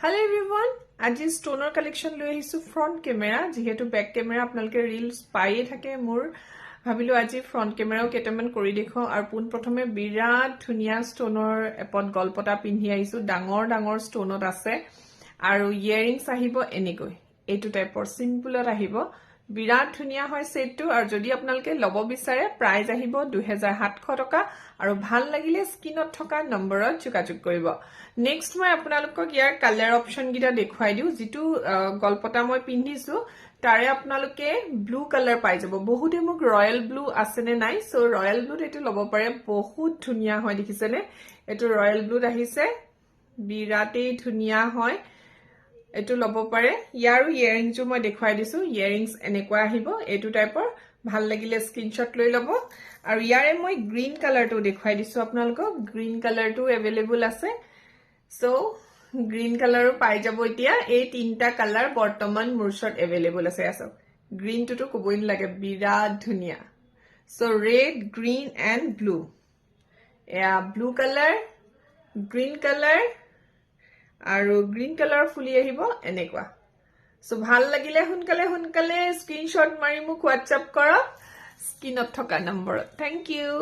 Hello everyone, আজি ষ্টনৰ collection লৈ আহিছো ফ্ৰন্ট কেমেৰা যেহেতু বেক কেমেৰা আপোনালোকে ৰিলস পাইয়ে থাকে মোৰ ভাবিলো আজি ফ্ৰন্ট কেমেৰাও কেটামান কৰি দেখো আৰু পোন প্ৰথমে বিৰাট ধুনিয়া ষ্টনৰ এপত গলপটা পিন্ধি আহিছো ডাঙৰ ডাঙৰ ষ্টনত আছে আৰু ইয়াৰিংস আহিব এনেকৈ এইটো টাইপৰ সিম্পলত আহিব বিৰাট ধুনিয়া হয় সেটটো আৰু যদি আপোনালোকে লব বিচাৰে প্ৰাইস আহিব 2700 টকা আৰু ভাল লাগিলে স্ক্ৰিনত থকা নম্বৰত যোগাযোগ কৰিব নেক্সট মই আপোনালোকক ইয়াৰ কালাৰ অপচন গিটা দেখুৱাই দিও যেটো গলপটা মই পিন্ধিছো তাৰে আপোনালোকে ব্লু কালাৰ পাই যাব বহুতে মোক ৰয়েল ব্লু আছে নে নাই সো ৰয়েল ব্লুত এটো লব পাৰে বহুত ধুনিয়া হয় দেখিছেনে এটো ৰয়েল ব্লুত আহিছে বিৰাটেই ধুনিয়া হয় এটো লব পাৰে ইয়াৰো ইয়াৰিংসও মই দেখুৱাই দিছো ইয়াৰিংস এনেকুৱা আহিব এটো টাইপৰ ভাল লাগিলে স্ক্ৰিনশ্বট লৈ লব আৰু ইয়াৰে মই গ্ৰীন কালাৰটো দেখুৱাই দিছো আপোনালোকক গ্ৰীন কালাৰটো अवेलेबल আছে সো গ্ৰীন কালাৰো পাই যাব এতিয়া এই তিনটা কালাৰ বৰ্তমান মুৰছত अवेलेबल আছে আসক গ্ৰীন টো কবই নালাগে বিৰাট ধুনিয়া so red green and blue এয়া ব্লু কালাৰ গ্ৰীন কালাৰ আৰু গ্ৰীন কালাৰ ফুলি আহিব এনেকুৱা সো ভাল লাগিলে হুনকালে স্ক্ৰিনশ্বট মাৰি মোক WhatsApp কৰক স্ক্ৰিনত থকা নম্বৰত থ্যাংক ইউ